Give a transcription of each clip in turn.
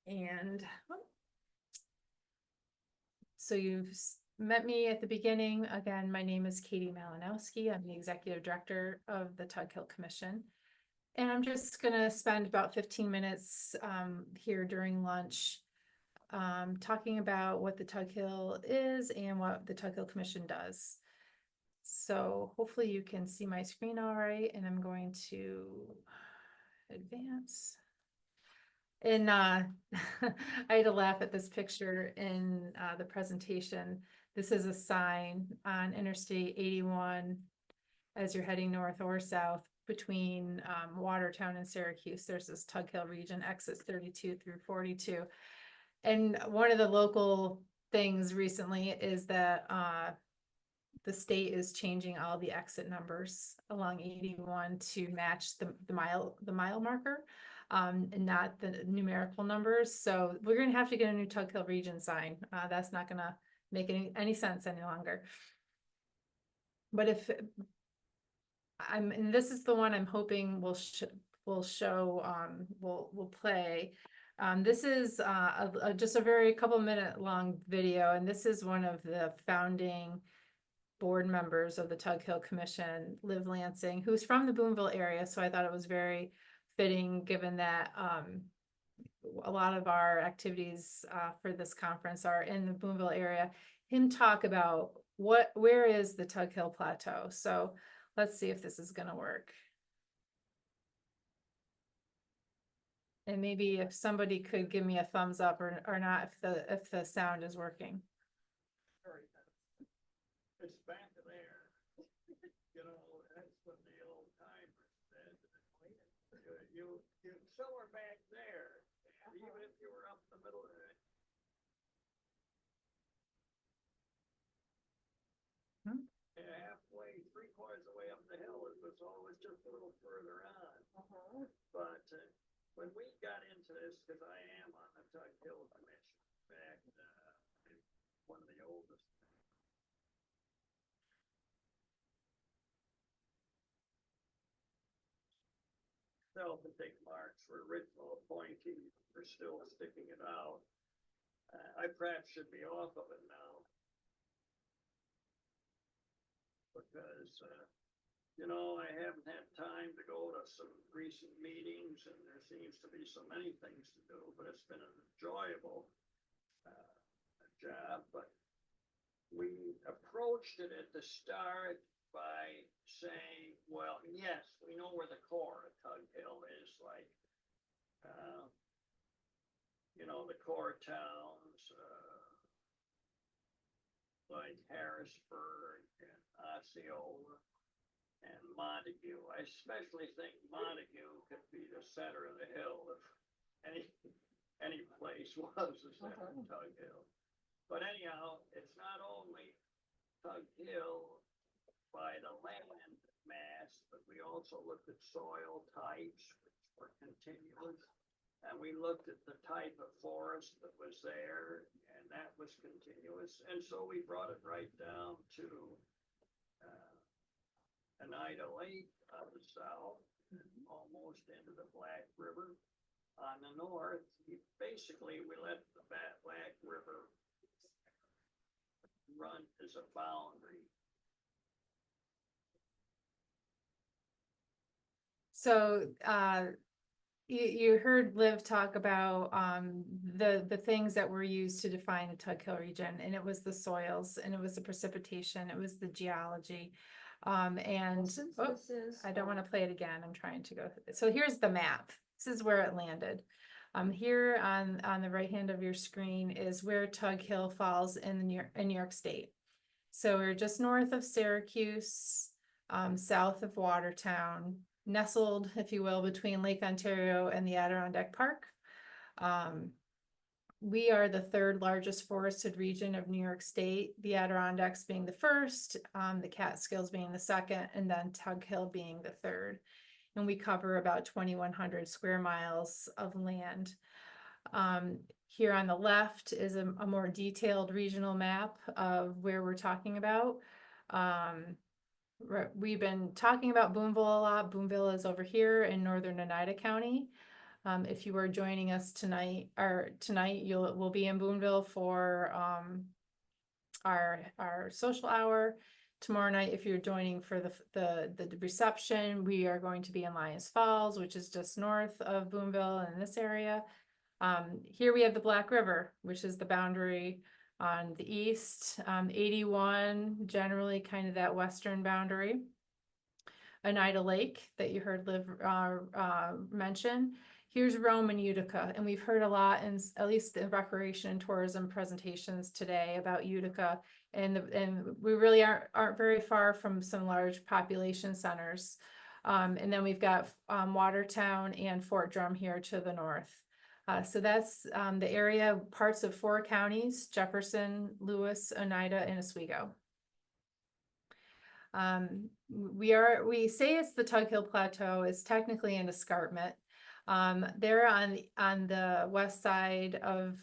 And so you've met me at the beginning. Again, my name is Katie Malinowski. I'm the Executive Director of the Tug Hill Commission. And I'm just gonna spend about 15 minutes here during lunch talking about what the Tug Hill is and what the Tug Hill Commission does. So hopefully you can see my screen all right, and I'm going to advance. And I had to laugh at this picture in the presentation. This is a sign on Interstate 81 as you're heading north or south between Watertown and Syracuse. There's this Tug Hill region, exits 32 through 42. And one of the local things recently is that the state is changing all the exit numbers along 81 to match the mile marker, and not the numerical numbers. So we're gonna have to get a new Tug Hill region sign. That's not gonna make any sense any longer. But if and this is the one I'm hoping will play. This is just a very couple minute long video, and this is one of the founding board members of the Tug Hill Commission, Liv Lansing, who's from the Boonville area. So I thought it was very fitting, given that a lot of our activities for this conference are in the Boonville area, him talk about where is the Tug Hill Plateau. So let's see if this is going to work. And maybe if somebody could give me a thumbs up or not, if the sound is working. It's back there. You know, that's what the old timers said. You somewhere back there, even if you were up in the middle of it. Halfway, 3/4 of the way up the hill, it was always just a little further on. But when we got into this, because I am on the Tug Hill Commission, back one of the oldest. Self-and-take marks for original appointees. We're still sticking it out. I perhaps should be off of it now. Because, you know, I haven't had time to go to some recent meetings, and there seems to be so many things to do, but it's been an enjoyable job. But we approached it at the start by saying, well, yes, we know where the core of Tug Hill is, like, you know, the core towns, like Harrisburg and Osceola and Montague. I especially think Montague could be the center of the hill if any place was the center of Tug Hill. But anyhow, it's not only Tug Hill by the land mass, but we also looked at soil types, which were continuous, and we looked at the type of forest that was there, and that was continuous. And so we brought it right down to Oneida Lake on the south, almost into the Black River. On the north, we let the Black River run as a boundary. So you heard Liv talk about the things that were used to define the Tug Hill region, and it was the soils, and it was the precipitation, it was the geology. And I don't want to play it again. I'm trying to go. So here's the map. This is where it landed. Here on the right hand of your screen is where Tug Hill falls in New York State. So we're just north of Syracuse, south of Watertown, nestled, if you will, between Lake Ontario and the Adirondack Park. We are the third largest forested region of New York State, the Adirondacks being the first, the Catskills being the second, and then Tug Hill being the third. And we cover about 2,100 square miles of land. Here on the left is a more detailed regional map of where we're talking about. We've been talking about Boonville a lot. Boonville is over here in northern Oneida County. If you are joining us tonight, we'll be in Boonville for, our social hour. Tomorrow night, if you're joining for the reception, we are going to be in Lyons Falls, which is just north of Boonville in this area. Here we have the Black River, which is the boundary on the east, 81, generally kind of that western boundary. Oneida Lake that you heard Liv mention. Here's Rome and Utica, and we've heard a lot in at least the recreation and tourism presentations today about Utica, and we really aren't very far from some large population centers. And then we've got Watertown and Fort Drum here to the north. So that's the area, parts of 4 counties: Jefferson, Lewis, Oneida, and Oswego. We say it's the Tug Hill Plateau. It's technically an escarpment. There on the west side of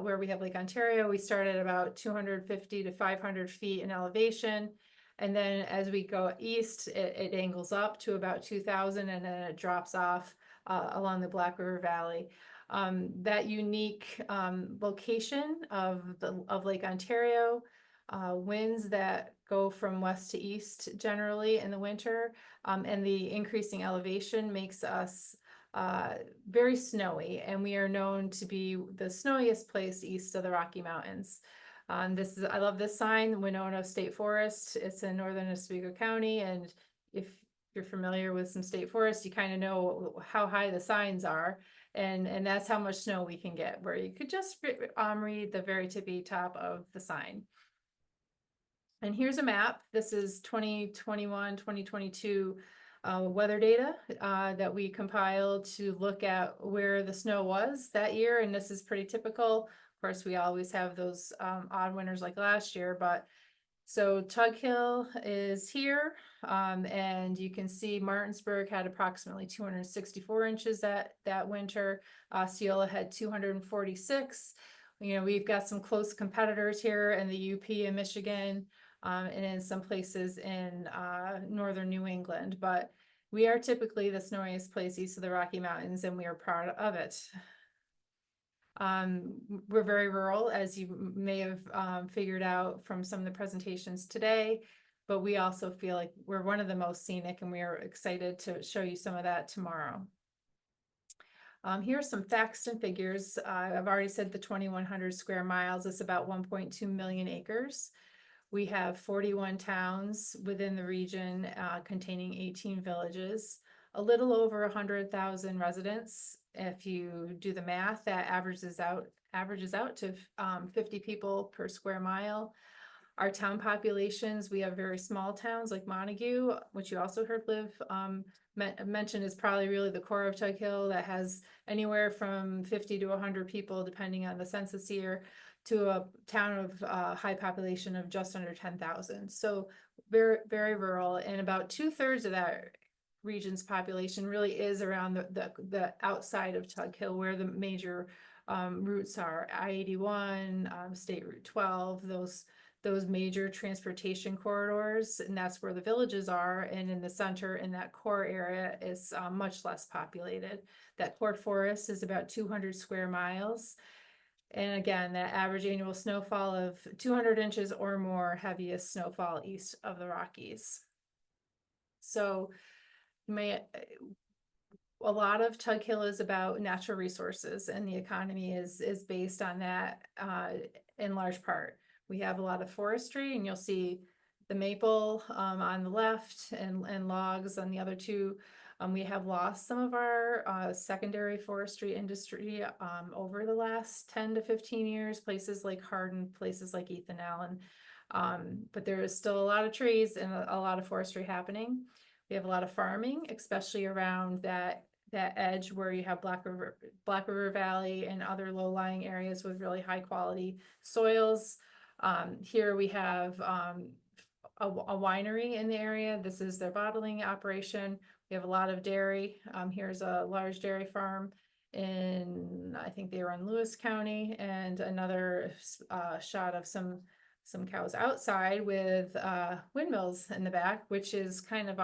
where we have Lake Ontario, we start at about 250 to 500 feet in elevation. And then as we go east, it angles up to about 2,000, and then it drops off along the Black River Valley. That unique location of Lake Ontario, winds that go from west to east generally in the winter, and the increasing elevation makes us very snowy, and we are known to be the snowiest place east of the Rocky Mountains. I love this sign, Winona State Forest. It's in northern Oswego County, and if you're familiar with some state forests, you kind of know how high the signs are, and that's how much snow we can get, where you could just read the very tippy top of the sign. And here's a map. This is 2021, 2022 weather data that we compiled to look at where the snow was that year. And this is pretty typical. Of course, we always have those odd winters like last year, but so Tug Hill is here, and you can see Martinsburg had approximately 264 inches that winter. Osceola had 246. You know, we've got some close competitors here in the UP in Michigan, and in some places in northern New England, but we are typically the snowiest place east of the Rocky Mountains, and we are proud of it. We're very rural, as you may have figured out from some of the presentations today, but we also feel like we're one of the most scenic, and we are excited to show you some of that tomorrow. Here are some facts and figures. I've already said the 2,100 square miles is about 1.2 million acres. We have 41 towns within the region, containing 18 villages, a little over 100,000 residents. If you do the math, that averages out to 50 people per square mile. Our town populations, we have very small towns like Montague, which you also heard Liv mention is probably really the core of Tug Hill, that has anywhere from 50 to 100 people, depending on the census year, to a town of high population of just under 10,000. So very, very rural, and about 2/3 of that region's population really is around the outside of Tug Hill, where the major routes are: I-81, State Route 12, those major transportation corridors, and that's where the villages are. And in the center, in that core area, is much less populated. That core forest is about 200 square miles. And again, that average annual snowfall of 200 inches or more, heaviest snowfall east of the Rockies. So a lot of Tug Hill is about natural resources, and the economy is based on that in large part. We have a lot of forestry, and you'll see the maple on the left and logs on the other two. We have lost some of our secondary forestry industry over the last 10 to 15 years, places like Hardin, places like Ethan Allen. But there is still a lot of trees and a lot of forestry happening. We have a lot of farming, especially around that edge where you have Black River Valley and other low-lying areas with really high quality soils. Here we have a winery in the area. This is their bottling operation. We have a lot of dairy. Here's a large dairy farm in, I think they were in Lewis County, and another shot of some cows outside with windmills in the back, which is kind of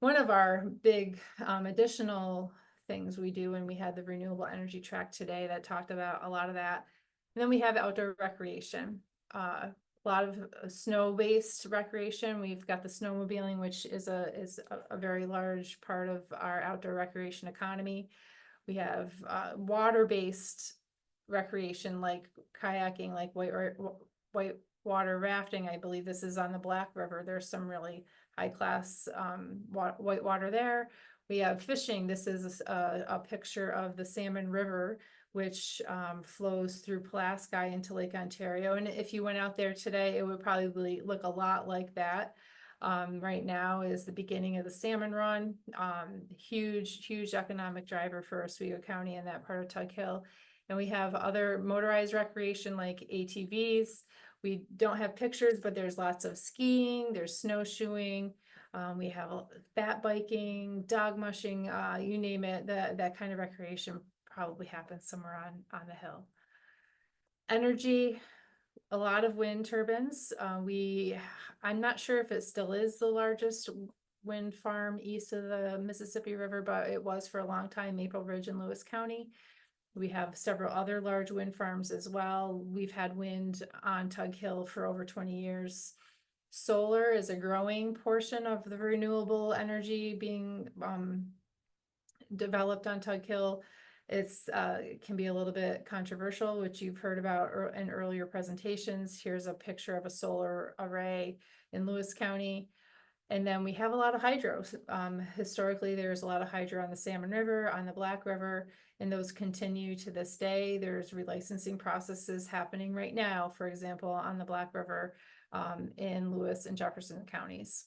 one of our big additional things we do, and we had the renewable energy track today that talked about a lot of that. And then we have outdoor recreation, a lot of snow-based recreation. We've got the snowmobiling, which is a very large part of our outdoor recreation economy. We have water-based recreation like kayaking, like white water rafting. I believe this is on the Black River. There's some really high-class white water there. We have fishing. This is a picture of the Salmon River, which flows through Pulaski into Lake Ontario. And if you went out there today, it would probably look a lot like that. Right now is the beginning of the salmon run. Huge economic driver for Oswego County and that part of Tug Hill. And we have other motorized recreation like ATVs. We don't have pictures, but there's lots of skiing, there's snowshoeing. We have fat biking, dog mushing, you name it, that kind of recreation probably happens somewhere on the hill. Energy, a lot of wind turbines. I'm not sure if it still is the largest wind farm east of the Mississippi River, but it was for a long time, Maple Ridge in Lewis County. We have several other large wind farms as well. We've had wind on Tug Hill for over 20 years. Solar is a growing portion of the renewable energy being developed on Tug Hill. It can be a little bit controversial, which you've heard about in earlier presentations. Here's a picture of a solar array in Lewis County. And then we have a lot of hydro. Historically, there's a lot of hydro on the Salmon River, on the Black River, and those continue to this day. There's relicensing processes happening right now, for example, on the Black River in Lewis and Jefferson counties.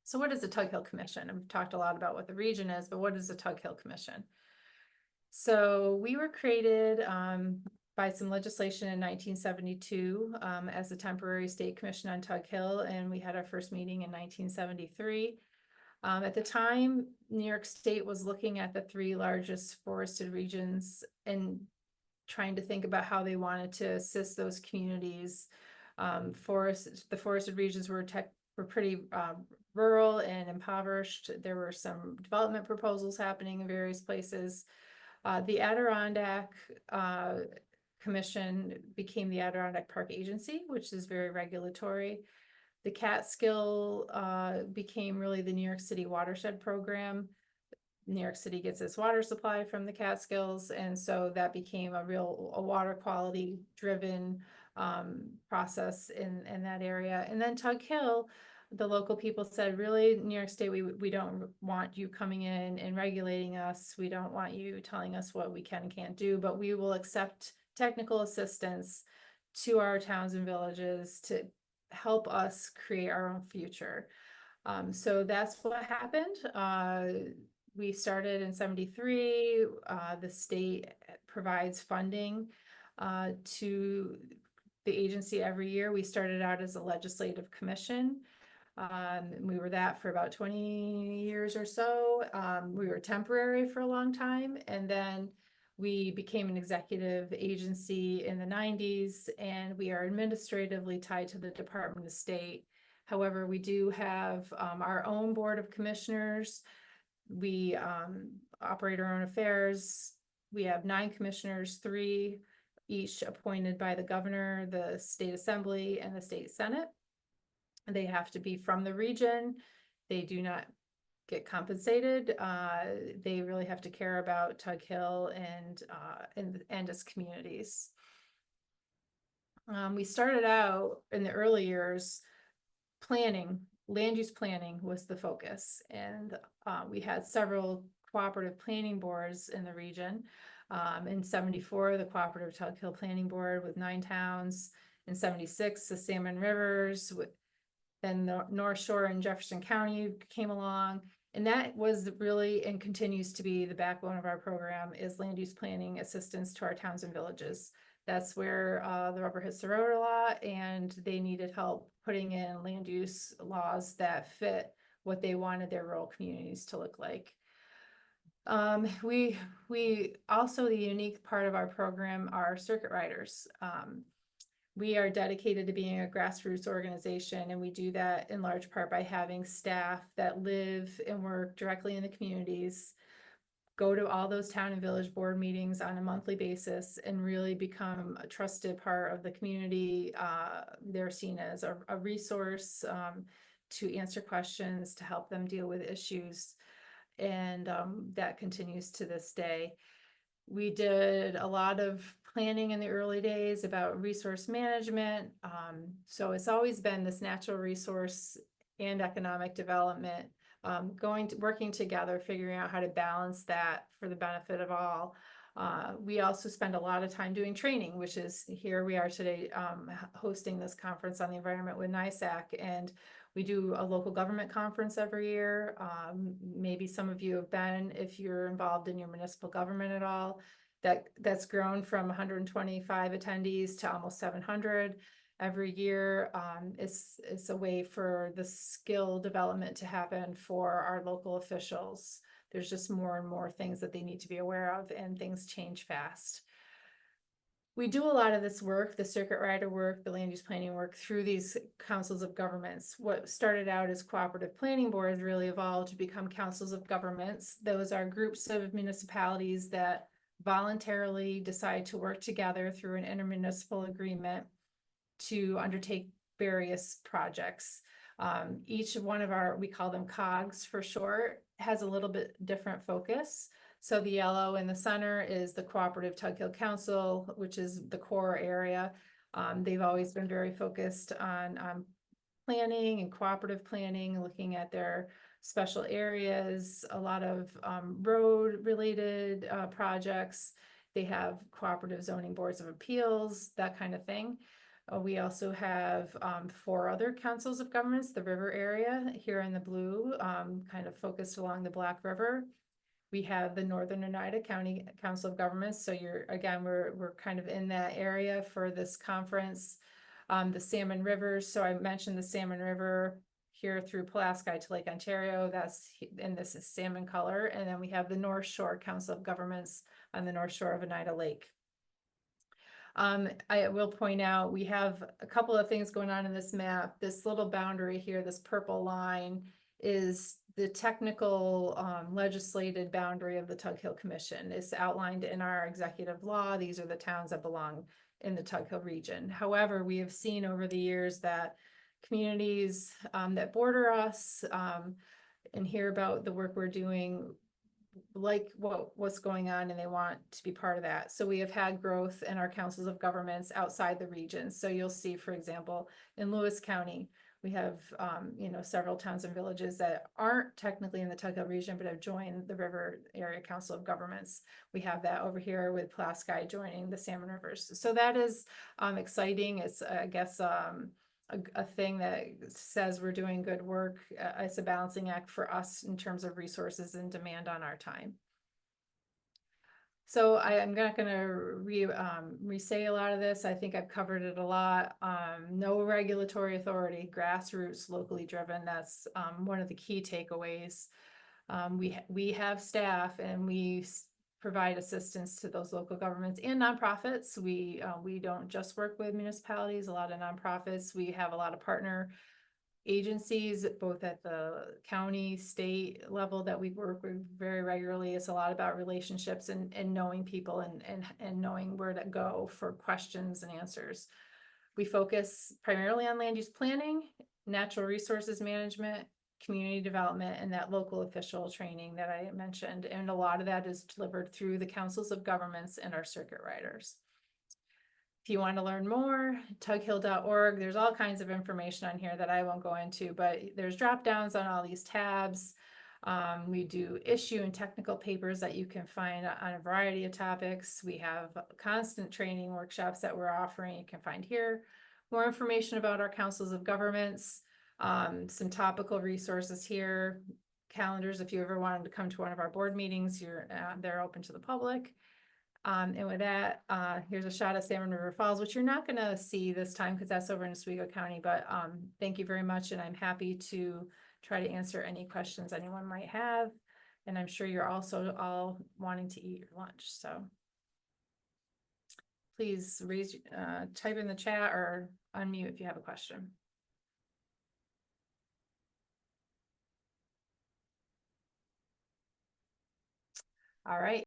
So what is the Tug Hill Commission? I've talked a lot about what the region is, but what is the Tug Hill Commission? So we were created by some legislation in 1972 as a temporary state commission on Tug Hill, and we had our first meeting in 1973. At the time, New York State was looking at the 3 largest forested regions and trying to think about how they wanted to assist those communities. The forested regions were pretty rural and impoverished. There were some development proposals happening in various places. The Adirondack Commission became the Adirondack Park Agency, which is very regulatory. The Catskill became really the New York City watershed program. New York City gets its water supply from the Catskills, and so that became a water quality driven process in that area. And then Tug Hill, the local people said, really, New York State, we don't want you coming in and regulating us. We don't want you telling us what we can and can't do, but we will accept technical assistance to our towns and villages to help us create our own future. So that's what happened. We started in 73. The state provides funding to the agency every year. We started out as a legislative commission. We were that for about 20 years or so. We were temporary for a long time, and then we became an executive agency in the 90s, and we are administratively tied to the Department of State. However, we do have our own board of commissioners. We operate our own affairs. We have 9 commissioners, 3 each appointed by the governor, the state assembly, and the state senate. They have to be from the region. They do not get compensated. They really have to care about Tug Hill and its communities. We started out in the early years planning. Land use planning was the focus, and we had several cooperative planning boards in the region. In 74, the Cooperative Tug Hill Planning Board with 9 towns. In 76, the Salmon Rivers, then the North Shore and Jefferson County came along. And that was really, and continues to be, the backbone of our program is land use planning assistance to our towns and villages. That's where the rubber hits the road a lot, and they needed help putting in land use laws that fit what they wanted their rural communities to look like. We also, the unique part of our program are circuit riders. We are dedicated to being a grassroots organization, and we do that in large part by having staff that live and work directly in the communities. go to all those town and village board meetings on a monthly basis and really become a trusted part of the community. They're seen as a resource, to answer questions, to help them deal with issues. And, that continues to this day. We did a lot of planning in the early days about resource management. So it's always been this natural resource and economic development, working together, figuring out how to balance that for the benefit of all. We also spend a lot of time doing training, which is here we are today, hosting this conference on the environment with NYSAC, and we do a local government conference every year. Maybe some of you have been, if you're involved in your municipal government at all. That's grown from 125 attendees to almost 700 every year. It's a way for the skill development to happen for our local officials. There's just more and more things that they need to be aware of, and things change fast. We do a lot of this work, the circuit rider work, the land use planning work, through these councils of governments. What started out as cooperative planning boards really evolved to become councils of governments. Those are groups of municipalities that voluntarily decide to work together through an intermunicipal agreement to undertake various projects. Each one of we call them COGs for short, has a little bit different focus. So the yellow in the center is the Cooperative Tug Hill Council, which is the core area. They've always been very focused on planning and cooperative planning, looking at their special areas, a lot of road related projects. They have cooperative zoning boards of appeals, that kind of thing. We also have 4 other councils of governments, the river area here in the blue, kind of focused along the Black River. We have the Northern Oneida County Council of Governments. So we're kind of in that area for this conference. The Salmon Rivers. So I mentioned the Salmon River here through Pulaski to Lake Ontario. And this is salmon color. And then we have the North Shore Council of Governments on the North Shore of Oneida Lake. I will point out, we have a couple of things going on in this map. This little boundary here, this purple line, is the technical legislated boundary of the Tug Hill Commission. It's outlined in our executive law. These are the towns that belong in the Tug Hill region. However, we have seen over the years that communities that border us and hear about the work we're doing, like what's going on, and they want to be part of that. So we have had growth in our councils of governments outside the region. So you'll see, for example, in Lewis County, we have several towns and villages that aren't technically in the Tug Hill region, but have joined the River Area Council of Governments. We have that over here with Pulaski joining the Salmon Rivers. So that is exciting. It's, I guess, a thing that says we're doing good work. It's a balancing act for us in terms of resources and demand on our time. So I'm not going to re-say a lot of this. I think I've covered it a lot. No regulatory authority, grassroots, locally driven. That's one of the key takeaways. We have staff, and we provide assistance to those local governments and nonprofits. We don't just work with municipalities, a lot of nonprofits. We have a lot of partner agencies, both at the county, state level, that we work with very regularly. It's a lot about relationships and knowing people and knowing where to go for questions and answers. We focus primarily on land use planning, natural resources management, community development, and that local official training that I mentioned. And a lot of that is delivered through the councils of governments and our circuit riders. If you want to learn more, tughill.org, there's all kinds of information on here that I won't go into, but there's drop downs on all these tabs. We do issue and technical papers that you can find on a variety of topics. We have constant training workshops that we're offering. You can find here more information about our councils of governments, some topical resources here, calendars. If you ever wanted to come to one of our board meetings, they're open to the public. And with that, here's a shot of Salmon River Falls, which you're not going to see this time because that's over in Oswego County. But thank you very much, and I'm happy to try to answer any questions anyone might have. And I'm sure you're also all wanting to eat your lunch. So please type in the chat or unmute if you have a question. All right.